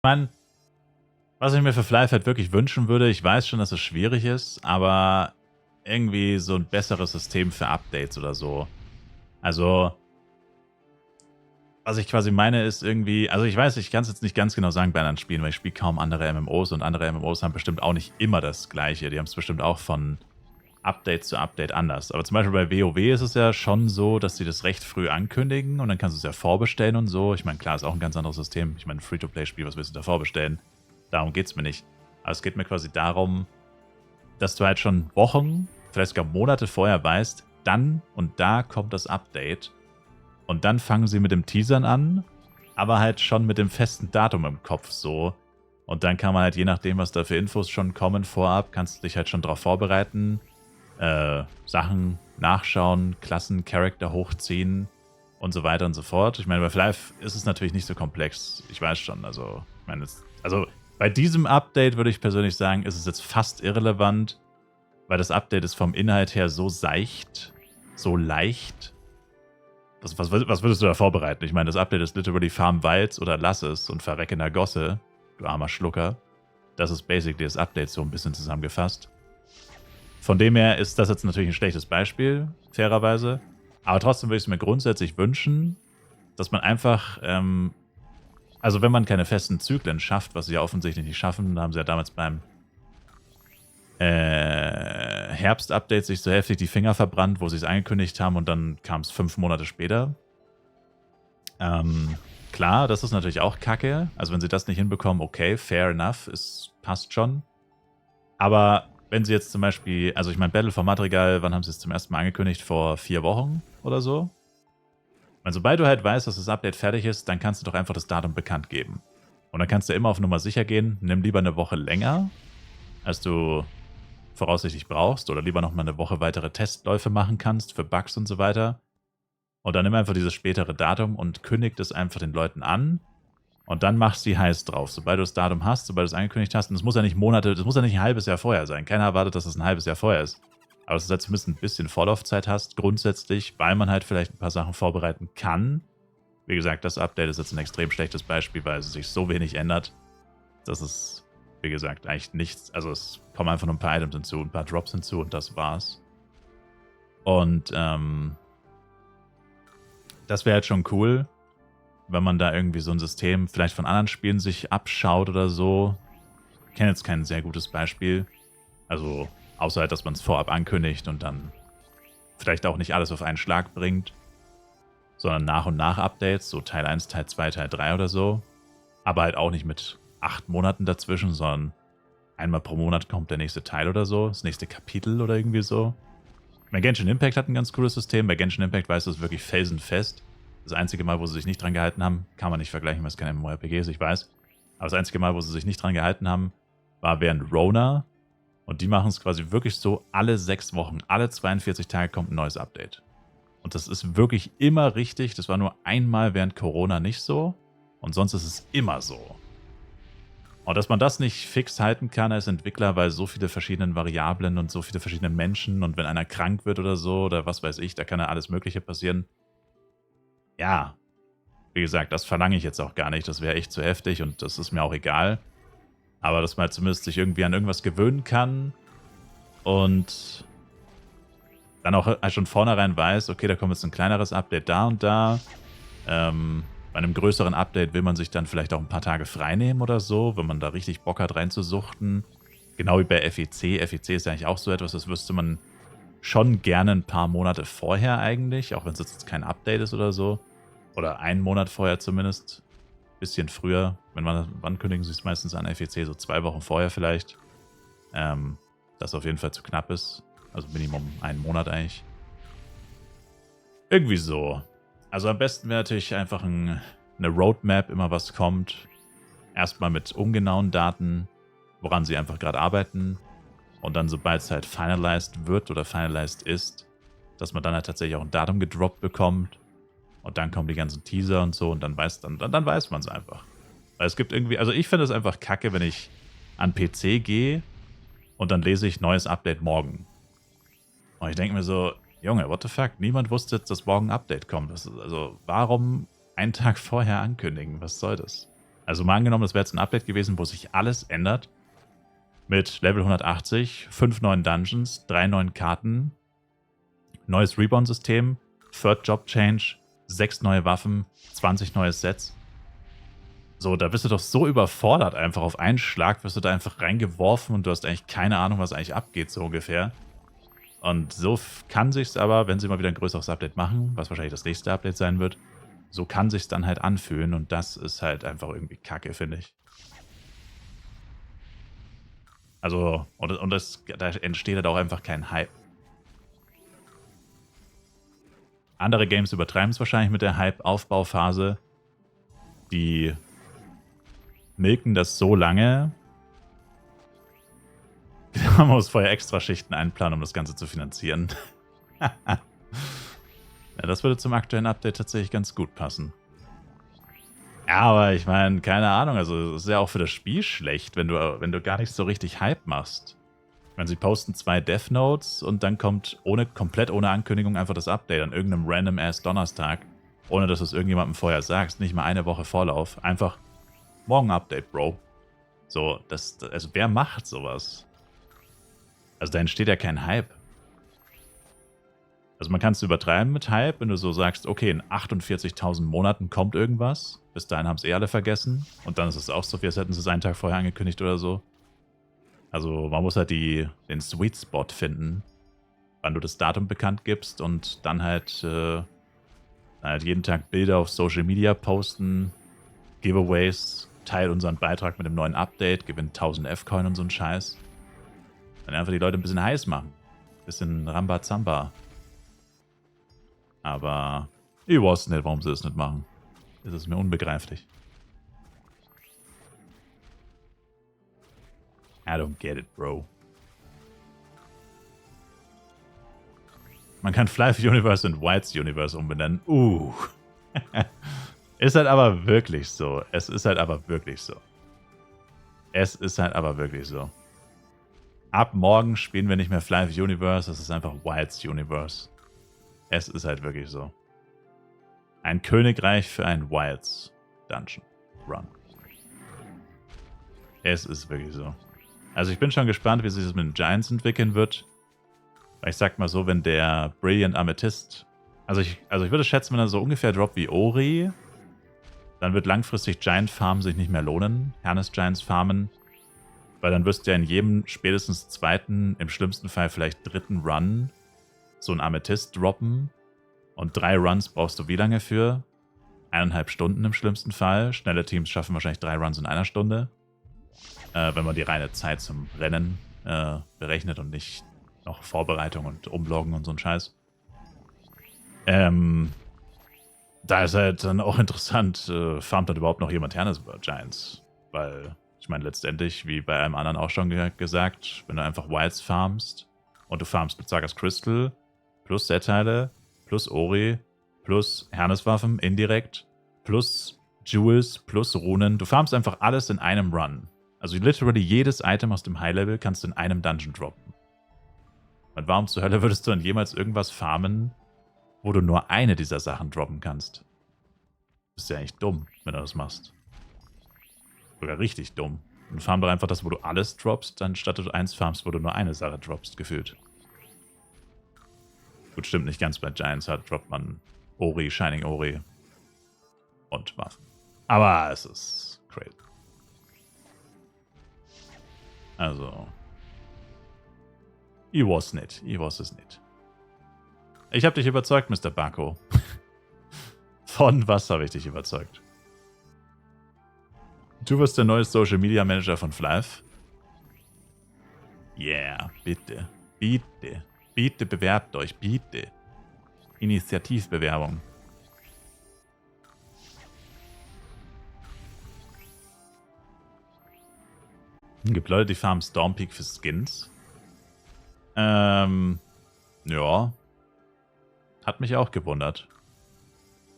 meine, was ich mir für Flyf halt wirklich wünschen würde, ich weiß schon, dass es schwierig ist, aber irgendwie so ein besseres System für Updates oder so. Also, was ich quasi meine, ist irgendwie, also ich weiß, ich kann es jetzt nicht ganz genau sagen bei anderen Spielen, weil ich spiele kaum andere MMOs und andere MMOs haben bestimmt auch nicht immer das Gleiche. Die haben es bestimmt auch von Update zu Update anders. Aber zum Beispiel bei WoW ist es ja schon so, dass sie das recht früh ankündigen und dann kannst du es ja vorbestellen und so. Ich meine, klar, ist auch ein ganz anderes System. Ich meine, ein Free-to-Play-Spiel, was willst du da vorbestellen? Darum geht es mir nicht. Aber es geht mir quasi darum, dass du halt schon Wochen, vielleicht sogar Monate vorher weißt, dann und da kommt das Update. Und dann fangen sie mit dem Teasern an, aber halt schon mit dem festen Datum im Kopf so. Und dann kann man halt, je nachdem, was da für Infos schon kommen vorab, kannst du dich halt schon darauf vorbereiten, Sachen nachschauen, Klassen, Charakter hochziehen und so weiter und so fort. Ich meine, bei Flyf ist es natürlich nicht so komplex. Ich weiß schon, also, ich meine, also bei diesem Update würde ich persönlich sagen, ist es jetzt fast irrelevant, weil das Update ist vom Inhalt her so seicht, so leicht. Was würdest du da vorbereiten? Ich meine, das Update ist literally Farm Wilds oder lass es und verrecke in der Gosse, du armer Schlucker. Das ist basically das Update so ein bisschen zusammengefasst. Von dem her ist das jetzt natürlich ein schlechtes Beispiel, fairerweise. Aber trotzdem würde ich es mir grundsätzlich wünschen, dass man einfach, also wenn man keine festen Zyklen schafft, was sie ja offensichtlich nicht schaffen, da haben sie ja damals beim Herbst-Update sich so heftig die Finger verbrannt, wo sie es angekündigt haben und dann kam es 5 Monate später. Klar, das ist natürlich auch kacke. Also wenn sie das nicht hinbekommen, okay, fair enough, es passt schon. Aber wenn sie jetzt zum Beispiel, also ich meine, Battle for Madrigal, wann haben sie es zum ersten Mal angekündigt? Vor 4 Wochen oder so? Und sobald du halt weißt, dass das Update fertig ist, dann kannst du doch einfach das Datum bekannt geben. Und dann kannst du immer auf Nummer sicher gehen, nimm lieber eine Woche länger, als du voraussichtlich brauchst, oder lieber noch mal eine Woche weitere Testläufe machen kannst für Bugs und so weiter. Und dann nimm einfach dieses spätere Datum und kündigt es einfach den Leuten an. Und dann machst du die heiß drauf. Sobald du das Datum hast, sobald du es angekündigt hast, und das muss ja nicht Monate, das muss ja nicht ein halbes Jahr vorher sein. Keiner erwartet, dass es ein halbes Jahr vorher ist. Aber dass du halt zumindest ein bisschen Vorlaufzeit hast, grundsätzlich, weil man halt vielleicht ein paar Sachen vorbereiten kann. Wie gesagt, das Update ist jetzt ein extrem schlechtes Beispiel, weil es sich so wenig ändert, dass es, wie gesagt, eigentlich nichts, also es kommen einfach nur ein paar Items hinzu, ein paar Drops hinzu und das war's. Und das wäre halt schon cool, wenn man da irgendwie so ein System vielleicht von anderen Spielen sich abschaut oder so. Ich kenne jetzt kein sehr gutes Beispiel. Also, außer halt, dass man es vorab ankündigt und dann vielleicht auch nicht alles auf einen Schlag bringt, sondern nach und nach Updates, so Teil 1, Teil 2, Teil 3 oder so. Aber halt auch nicht mit 8 Monaten dazwischen, sondern einmal pro Monat kommt der nächste Teil oder so, das nächste Kapitel oder irgendwie so. Bei Genshin Impact hat ein ganz cooles System. Bei Genshin Impact weißt du es wirklich felsenfest. Das einzige Mal, wo sie sich nicht dran gehalten haben, kann man nicht vergleichen, weil es kein MMORPG ist, ich weiß. Aber das einzige Mal, wo sie sich nicht dran gehalten haben, war während Rona. Und die machen es quasi wirklich so, alle 6 Wochen, alle 42 Tage kommt ein neues Update. Und das ist wirklich immer richtig. Das war nur einmal während Corona nicht so. Und sonst ist es immer so. Und dass man das nicht fix halten kann als Entwickler, weil so viele verschiedene Variablen und so viele verschiedene Menschen und wenn einer krank wird oder so oder was weiß ich, da kann ja alles Mögliche passieren. Ja, wie gesagt, das verlange ich jetzt auch gar nicht. Das wäre echt zu heftig und das ist mir auch egal. Aber dass man halt zumindest sich irgendwie an irgendwas gewöhnen kann und dann auch halt schon vornherein weiß, okay, da kommt jetzt ein kleineres Update da und da. Bei einem größeren Update will man sich dann vielleicht auch ein paar Tage frei nehmen oder so, wenn man da richtig Bock hat reinzusuchten. Genau wie bei FEC. FEC ist ja eigentlich auch so etwas, das wüsste man schon gerne ein paar Monate vorher eigentlich, auch wenn es jetzt kein Update ist oder so. Oder einen Monat vorher zumindest. Bisschen früher. Wann kündigen sie es meistens an FEC? So 2 Wochen vorher vielleicht. Das auf jeden Fall zu knapp ist. Also Minimum einen Monat eigentlich. Irgendwie so. Also am besten wäre natürlich einfach eine Roadmap, immer was kommt. Erstmal mit ungenauen Daten, woran sie einfach gerade arbeiten. Und dann, sobald es halt finalized wird oder finalized ist, dass man dann halt tatsächlich auch ein Datum gedroppt bekommt. Und dann kommen die ganzen Teaser und so und dann weiß man es einfach. Weil es gibt irgendwie, also ich finde es einfach kacke, wenn ich an PC gehe und dann lese ich neues Update morgen. Und ich denke mir so, Junge, what the fuck? Niemand wusste jetzt, dass morgen ein Update kommt. Also warum einen Tag vorher ankündigen? Was soll das? Also mal angenommen, das wäre jetzt ein Update gewesen, wo sich alles ändert. Mit Level 180, 5 neuen Dungeons, 3 neuen Karten, neues Reborn-System, Third Job Change, 6 neue Waffen, 20 neue Sets. So, da bist du doch so überfordert einfach. Auf einen Schlag wirst du da einfach reingeworfen und du hast eigentlich keine Ahnung, was eigentlich abgeht, so ungefähr. Und so kann sich's aber, wenn sie mal wieder ein größeres Update machen, was wahrscheinlich das nächste Update sein wird, so kann sich's dann halt anfühlen und das ist halt einfach irgendwie kacke, finde ich. Also, und da entsteht halt auch einfach kein Hype. Andere Games übertreiben es wahrscheinlich mit der Hype-Aufbauphase. Die milken das so lange. Man muss vorher extra Schichten einplanen, um das Ganze zu finanzieren. Ja, das würde zum aktuellen Update tatsächlich ganz gut passen. Ja, aber ich meine, keine Ahnung, also es ist ja auch für das Spiel schlecht, wenn du gar nicht so richtig Hype machst. Ich meine, sie posten 2 Death Notes und dann kommt komplett ohne Ankündigung einfach das Update an irgendeinem random-ass Donnerstag, ohne dass du es irgendjemandem vorher sagst, nicht mal eine Woche Vorlauf. Einfach, morgen Update, Bro. So, also wer macht sowas? Also da entsteht ja kein Hype. Also man kann es übertreiben mit Hype, wenn du so sagst, okay, in 48.000 Monaten kommt irgendwas. Bis dahin haben es alle vergessen. Und dann ist es auch so, wie als hätten sie es einen Tag vorher angekündigt oder so. Also man muss halt den Sweet Spot finden, wann du das Datum bekannt gibst und dann halt jeden Tag Bilder auf Social Media posten, Giveaways, teil unseren Beitrag mit dem neuen Update, gewinn 1000 F-Coin und so ein Scheiß. Dann einfach die Leute ein bisschen heiß machen. Bisschen Rambazamba. Aber ich weiß nicht, warum sie das nicht machen. Das ist mir unbegreiflich. I don't get it, bro. Man kann Flife Universe in Whites Universe umbenennen. Ist halt aber wirklich so. Es ist halt aber wirklich so. Es ist halt aber wirklich so. Ab morgen spielen wir nicht mehr Flife Universe, das ist einfach Whites Universe. Es ist halt wirklich so. Ein Königreich für einen Wilds Dungeon Run. Es ist wirklich so. Also ich bin schon gespannt, wie sich das mit den Giants entwickeln wird. Weil ich sag mal so, wenn der Brilliant Amethyst... Also ich würde schätzen, wenn er so ungefähr droppt wie Ori, dann wird langfristig Giant Farm sich nicht mehr lohnen. Hernes Giants farmen. Weil dann wirst du ja in jedem spätestens zweiten, im schlimmsten Fall vielleicht dritten Run so ein Amethyst droppen. Und 3 Runs brauchst du wie lange für? 1,5 Stunden im schlimmsten Fall. Schnelle Teams schaffen wahrscheinlich 3 Runs in 1 Stunde. Wenn man die reine Zeit zum Rennen berechnet und nicht noch Vorbereitung und Umloggen und so ein Scheiß. Da ist halt dann auch interessant, farmt dann überhaupt noch jemand Hernes Giants? Weil, ich meine, letztendlich, wie bei einem anderen auch schon gesagt, wenn du einfach Wilds farmst und du farmst Bezagas Crystal plus Set-Teile plus Ori plus Herneswaffen indirekt plus Jewels plus Runen. Du farmst einfach alles in einem Run. Also literally jedes Item aus dem High-Level kannst du in einem Dungeon droppen. Und warum zur Hölle würdest du dann jemals irgendwas farmen, wo du nur eine dieser Sachen droppen kannst? Bist ja eigentlich dumm, wenn du das machst. Sogar richtig dumm. Und farm doch einfach das, wo du alles droppst, anstatt du eins farmst, wo du nur eine Sache droppst, gefühlt. Gut, stimmt nicht ganz. Bei Giants droppt man Ori, Shining Ori und Waffen. Aber es ist crazy. Also, ich weiß es nicht. Ich habe dich überzeugt, Mr. Bako. Von was habe ich dich überzeugt? Du wirst der neue Social Media Manager von Flife? Yeah, bitte. Bitte. Bitte bewerbt euch, bitte. Initiativbewerbung. Gibt Leute, die farmen Stormpeak für Skins? Ja. Hat mich auch gewundert.